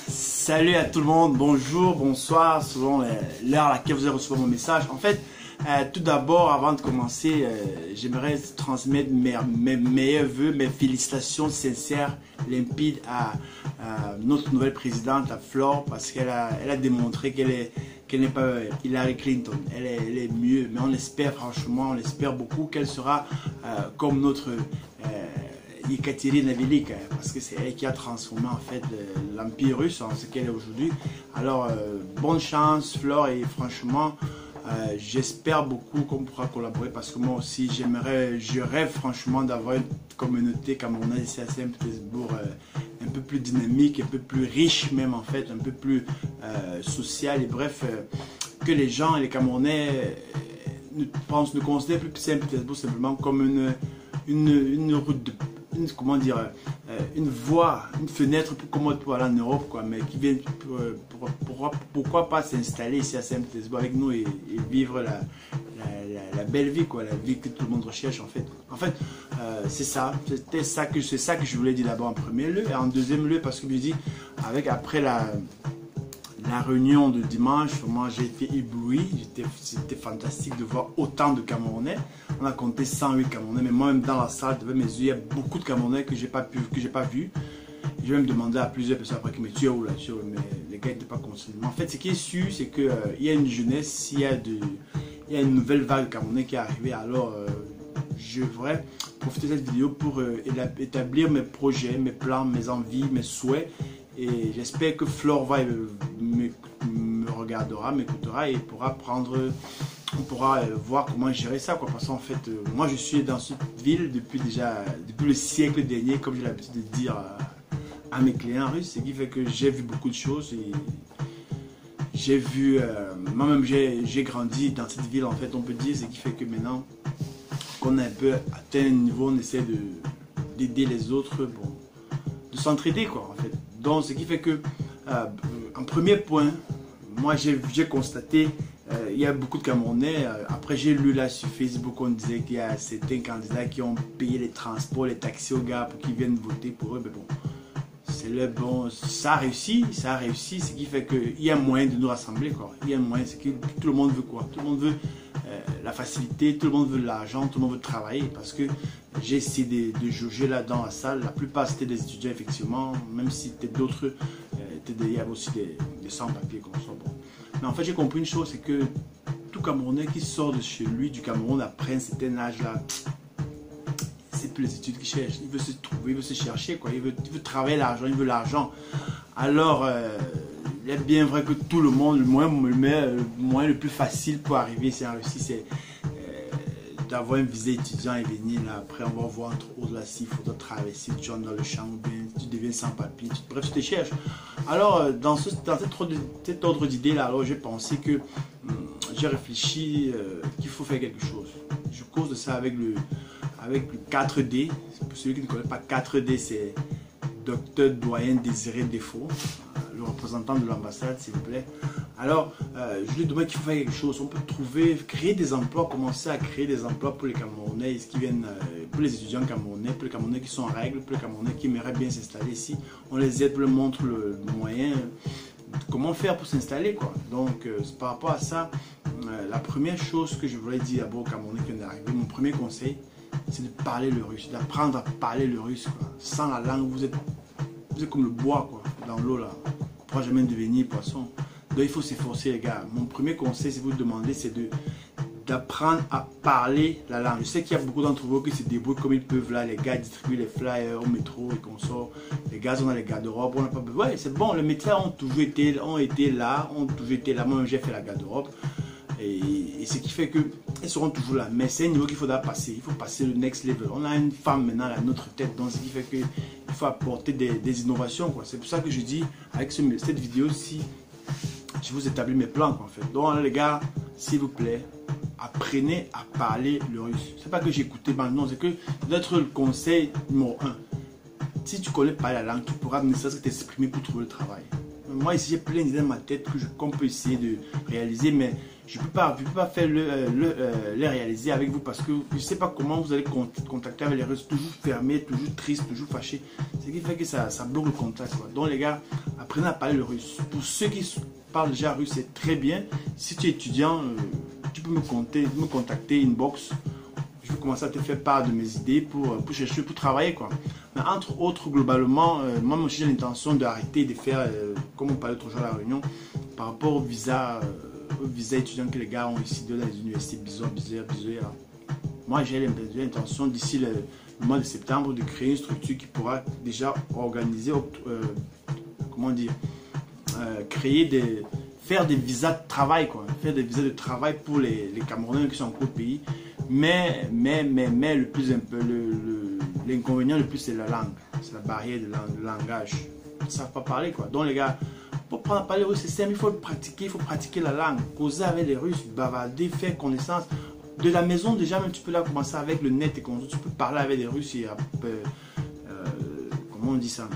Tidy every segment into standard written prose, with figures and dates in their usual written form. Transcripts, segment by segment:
Salut à tout le monde, bonjour, bonsoir, selon l'heure à laquelle vous avez reçu mon message. En fait, tout d'abord, avant de commencer, j'aimerais transmettre mes meilleurs voeux, mes félicitations sincères, limpides à notre nouvelle présidente, à Flore, parce qu'elle a démontré qu'elle n'est pas Hillary Clinton. Elle est mieux, mais on espère franchement, on espère beaucoup qu'elle sera comme notre Ekaterina Velika, parce que c'est elle qui a transformé en fait l'empire russe en ce qu'elle est aujourd'hui. Alors bonne chance Flore, et franchement j'espère beaucoup qu'on pourra collaborer, parce que moi aussi je rêve franchement d'avoir une communauté camerounaise ici à Saint-Pétersbourg un peu plus dynamique, un peu plus riche même en fait, un peu plus sociale, et bref que les gens, les Camerounais ne considèrent plus Saint-Pétersbourg simplement comme une route de comment dire, une voie, une fenêtre pour aller en Europe, quoi, mais qui vient pourquoi pas s'installer ici à Saint-Pétersbourg avec nous et vivre la belle vie, quoi, la vie que tout le monde recherche en fait. En fait, c'est ça que je voulais dire d'abord en premier lieu, et en deuxième lieu parce que je dis après la réunion de dimanche, moi j'ai été ébloui, c'était fantastique de voir autant de Camerounais. On a compté 108 Camerounais, mais moi-même dans la salle, devant mes yeux, il y a beaucoup de Camerounais que j'ai pas vu. Je vais me demander à plusieurs personnes après qui me tuent où là, mais les gars n'étaient pas concernés. En fait, ce qui est sûr, c'est qu'il y a une jeunesse, il y a une nouvelle vague de Camerounais qui est arrivée. Alors, je voudrais profiter de cette vidéo pour établir mes projets, mes plans, mes envies, mes souhaits. Et j'espère que Flore me regardera, m'écoutera et on pourra voir comment gérer ça, quoi. Parce qu'en fait, moi je suis dans cette ville depuis le siècle dernier, comme j'ai l'habitude de dire à mes clients russes, ce qui fait que j'ai vu beaucoup de choses et j'ai vu, moi-même j'ai grandi dans cette ville en fait, on peut dire, ce qui fait que maintenant qu'on a un peu atteint un niveau, on essaie d'aider les autres, bon, de s'entraider, quoi, en fait. Donc, ce qui fait que, en premier point, moi j'ai constaté, il y a beaucoup de Camerounais. Après, j'ai lu là sur Facebook, on disait qu'il y a certains candidats qui ont payé les transports, les taxis aux gars pour qu'ils viennent voter pour eux. Mais bon, ça a réussi, ce qui fait qu'il y a moyen de nous rassembler, quoi. Il y a moyen, c'est que tout le monde veut quoi? Tout le monde veut la facilité, tout le monde veut l'argent, tout le monde veut travailler, parce que j'ai essayé de jauger là dans la salle. La plupart c'était des étudiants effectivement, même si c'était d'autres, il y avait aussi des sans-papiers comme ça. Bon. Mais en fait j'ai compris une chose, c'est que tout Camerounais qui sort de chez lui, du Cameroun après un certain âge là, c'est plus les études qu'il cherche, il veut se trouver, il veut se chercher, quoi. Il veut travailler l'argent, il veut l'argent. Alors il est bien vrai que tout le monde, le moyen le plus facile pour arriver ici en Russie, c'est d'avoir un visa étudiant et venir là. Après on va voir entre autres là s'il faudra traverser, tu entres dans le champ ou bien tu deviens sans papier, bref tu te cherches. Alors dans cet ordre d'idée là, alors j'ai pensé que j'ai réfléchi qu'il faut faire quelque chose. Je cause de ça avec le 4D. Pour celui qui ne connaît pas 4D, c'est Docteur Doyen Désiré Défaut, le représentant de l'ambassade, s'il vous plaît. Alors, je lui demande qu'il faut faire quelque chose. On peut créer des emplois, commencer à créer des emplois pour les Camerounais qui viennent, pour les étudiants camerounais, pour les Camerounais qui sont en règle, pour les Camerounais qui aimeraient bien s'installer ici. On les aide, on leur montre le moyen, comment faire pour s'installer, quoi. Donc, par rapport à ça, la première chose que je voulais dire d'abord aux Camerounais qui viennent d'arriver, mon premier conseil, c'est de parler le russe, d'apprendre à parler le russe, quoi. Sans la langue, vous êtes comme le bois, quoi, dans l'eau là. On ne pourra jamais devenir poisson. Donc il faut s'efforcer, les gars. Mon premier conseil, si vous demandez, c'est d'apprendre à parler la langue. Je sais qu'il y a beaucoup d'entre vous qui se débrouillent comme ils peuvent là. Les gars distribuent les flyers au métro et qu'on sort. Les gars sont dans les garde-robes. On n'a pas besoin. Ouais, c'est bon. Les médecins ont toujours été là. Moi, j'ai fait la garde-robe. Et ce qui fait qu'ils seront toujours là. Mais c'est un niveau qu'il faudra passer. Il faut passer le next level. On a une femme maintenant à notre tête. Donc ce qui fait qu'il faut apporter des innovations, quoi. C'est pour ça que je dis, avec cette vidéo-ci, je vous établis mes plans, quoi, en fait. Donc les gars, s'il vous plaît, apprenez à parler le russe. C'est pas que j'écoutais maintenant, c'est que notre conseil numéro 1. Si tu connais pas la langue, tu pourras ne serait-ce que t'exprimer pour trouver le travail. Moi ici j'ai plein d'idées dans ma tête qu'on peut essayer de réaliser, mais je peux pas faire les réaliser avec vous parce que je ne sais pas comment vous allez contacter avec les Russes, toujours fermés, toujours tristes, toujours fâchés. Ce qui fait que ça bloque le contact, quoi. Donc les gars, apprenez à parler le russe. Pour ceux qui parlent déjà russe, c'est très bien. Si tu es étudiant, tu peux me contacter inbox. Je vais commencer à te faire part de mes idées pour chercher, pour travailler, quoi. Mais entre autres, globalement, moi j'ai l'intention d'arrêter de faire, comme on parlait l'autre jour à la réunion, par rapport au visa étudiant que les gars ont ici dans les universités bizarres. Moi j'ai l'intention d'ici le mois de septembre de créer une structure qui pourra déjà organiser, faire des visas de travail, quoi. Faire des visas de travail pour les Camerounais qui sont en cours de pays. Mais le plus l'inconvénient le plus c'est la langue, c'est la barrière de langage. Ils ne savent pas parler, quoi. Donc les gars, pour apprendre à parler russe, c'est simple, il faut pratiquer la langue, causer avec les Russes, bavarder, faire connaissance. De la maison déjà, même tu peux là commencer avec le net et tu peux parler avec les Russes et comment on dit ça,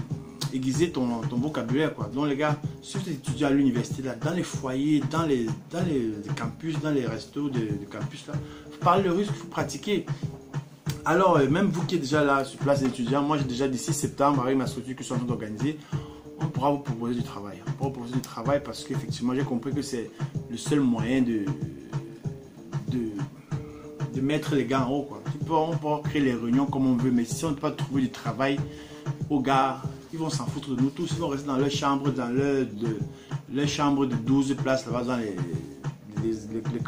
aiguiser ton vocabulaire, quoi. Donc les gars, si vous étudiez à l'université, là, dans les foyers, dans les campus, dans les restos de campus, là, vous parlez le russe, il faut pratiquer. Alors, même vous qui êtes déjà là sur place d'étudiants, moi j'ai déjà d'ici septembre, avec ma structure que je suis en train d'organiser, on pourra vous proposer du travail. On pourra vous proposer du travail parce qu'effectivement, j'ai compris que c'est le seul moyen de mettre les gars en haut, quoi. On peut créer les réunions comme on veut, mais si on ne peut pas trouver du travail aux gars, ils vont s'en foutre de nous tous. Ils vont rester dans leur chambre, leur chambre de 12 places là-bas, dans les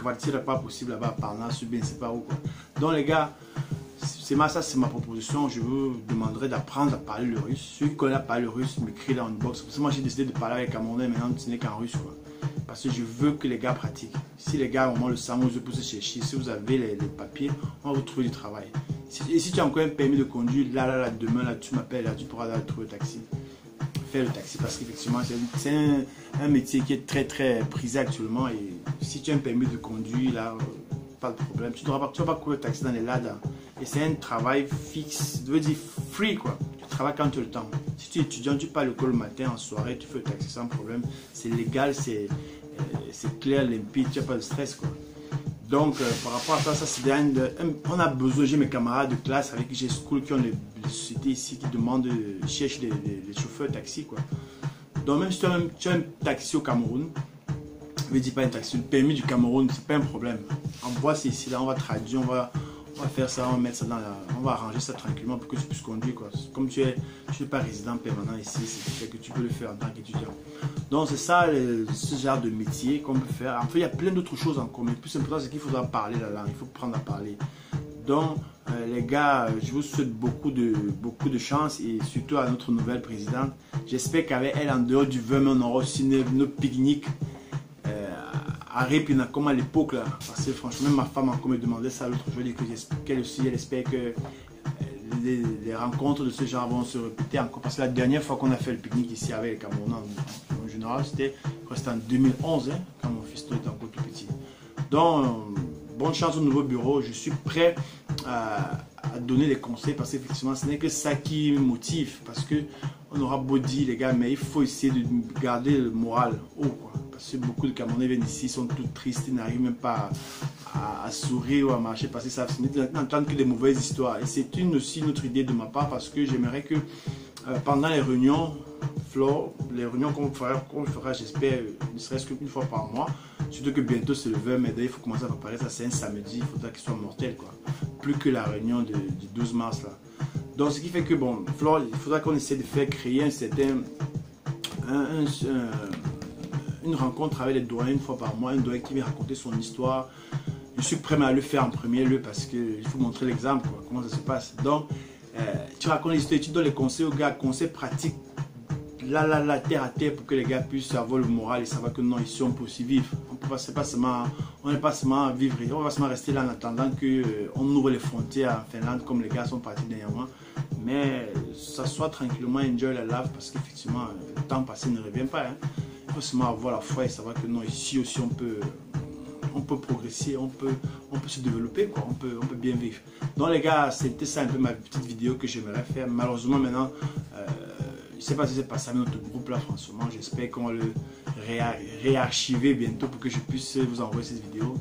quartiers là, pas possible là-bas, par là, sur bien, c'est pas où, quoi. Donc les gars, ça c'est ma proposition. Je vous demanderai d'apprendre à parler le russe. Ceux qui connaissent à parler le russe, m'écrivent dans une box. Parce que moi j'ai décidé de parler avec Camerounais, maintenant ce n'est qu'en russe, quoi. Parce que je veux que les gars pratiquent. Si les gars au moins le savent, vous pouvez chercher. Si vous avez les papiers, on va vous trouver du travail. Et si tu as encore un permis de conduire, là, demain, là, tu m'appelles, là, tu pourras là, trouver le taxi. Faire le taxi parce qu'effectivement, c'est un métier qui est très très prisé actuellement. Et si tu as un permis de conduire, là, pas de problème. Tu ne vas pas courir le taxi dans les ladas. Et c'est un travail fixe, je veux dire free, quoi. Tu travailles quand tu as le temps. Si tu es étudiant, tu pars à l'école le matin, en soirée, tu fais le taxi sans problème. C'est légal, c'est clair, limpide, tu n'as pas de stress, quoi. Donc, par rapport à ça, c'est on a besoin, j'ai mes camarades de classe avec qui j'ai school qui ont des sociétés ici qui demandent, cherchent des chauffeurs taxi, quoi. Donc, même si tu as un taxi au Cameroun, je ne dis pas un taxi, le permis du Cameroun, c'est pas un problème. Envoie c'est ici, là, on va traduire, on va faire ça, on va mettre ça on va arranger ça tranquillement pour que tu puisses conduire, quoi. Comme tu n'es pas résident permanent ici, c'est fait que tu peux le faire en tant qu'étudiant. Donc c'est ça, ce genre de métier qu'on peut faire. En fait, il y a plein d'autres choses encore, mais le plus important c'est qu'il faudra parler la langue, il faut apprendre à parler. Donc les gars, je vous souhaite beaucoup de chance et surtout à notre nouvelle présidente. J'espère qu'avec elle, en dehors du vin, on aura aussi nos pique-niques. À Répina, comme à l'époque là, parce que franchement ma femme a encore me demandé ça l'autre jour, qu'elle aussi elle espère que les rencontres de ce genre vont se répéter encore, parce que la dernière fois qu'on a fait le pique-nique ici avec les Camerounais en général, c'était en 2011, hein, quand mon fils était encore tout petit. Donc bonne chance au nouveau bureau, je suis prêt à donner des conseils parce qu'effectivement ce n'est que ça qui me motive, parce que on aura beau dire les gars, mais il faut essayer de garder le moral haut, quoi. Parce que beaucoup de Camerounais viennent ici, ils sont tous tristes, ils n'arrivent même pas à sourire ou à marcher parce qu'ils n'entendent que des mauvaises histoires. Et c'est aussi une autre idée de ma part parce que j'aimerais que pendant les réunions, les réunions qu'on fera, j'espère, ne serait-ce qu'une fois par mois, surtout que bientôt c'est le 20 mai, il faut commencer à préparer ça, c'est un samedi, il faudra qu'il soit mortel, quoi. Plus que la réunion du 12 mars là. Donc ce qui fait que bon, il faudra qu'on essaie de faire créer une rencontre avec les doyens une fois par mois, un doyen qui vient raconter son histoire. Je suis prêt à le faire en premier lieu parce qu'il faut montrer l'exemple, comment ça se passe. Donc, tu racontes l'histoire, tu donnes les conseils aux gars, conseils pratiques, là, terre à terre, pour que les gars puissent avoir le moral et savoir que non, ici on peut aussi vivre. On n'est pas seulement vivre, on va pas seulement rester là en attendant qu'on ouvre les frontières en Finlande comme les gars sont partis dernièrement. Mais s'asseoir tranquillement, enjoy la life parce qu'effectivement, le temps passé ne revient pas, hein. Il faut seulement avoir la foi et savoir que non, ici aussi on peut progresser, on peut se développer, quoi. On peut bien vivre. Donc les gars, c'était ça un peu ma petite vidéo que j'aimerais faire. Malheureusement maintenant, Je ne sais pas si c'est passé à notre groupe là, franchement. J'espère qu'on va le réarchiver bientôt pour que je puisse vous envoyer cette vidéo.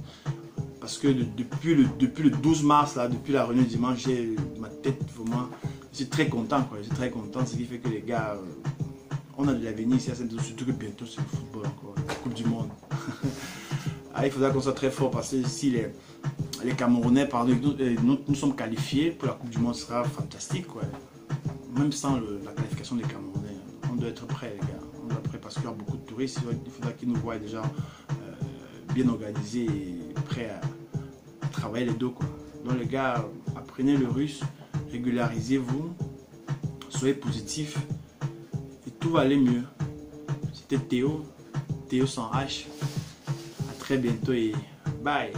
Parce que depuis le 12 mars, là, depuis la réunion dimanche, j'ai ma tête vraiment. Je suis très content, quoi. Je suis très content. Ce qui fait que les gars, on a de l'avenir ici, surtout que bientôt c'est le football encore, la Coupe du Monde. Ah, il faudra qu'on soit très fort parce que si les Camerounais, pardon, nous sommes qualifiés pour la Coupe du Monde, ce sera fantastique, quoi. Même sans la qualification des Camerounais, on doit être prêt, les gars. On doit être prêt parce qu'il y a beaucoup de touristes. Il faudra qu'ils nous voient déjà bien organisés et prêts à travailler les dos, quoi. Donc les gars, apprenez le russe, régularisez-vous, soyez positifs et tout va aller mieux. C'était Théo sans H. À très bientôt et bye.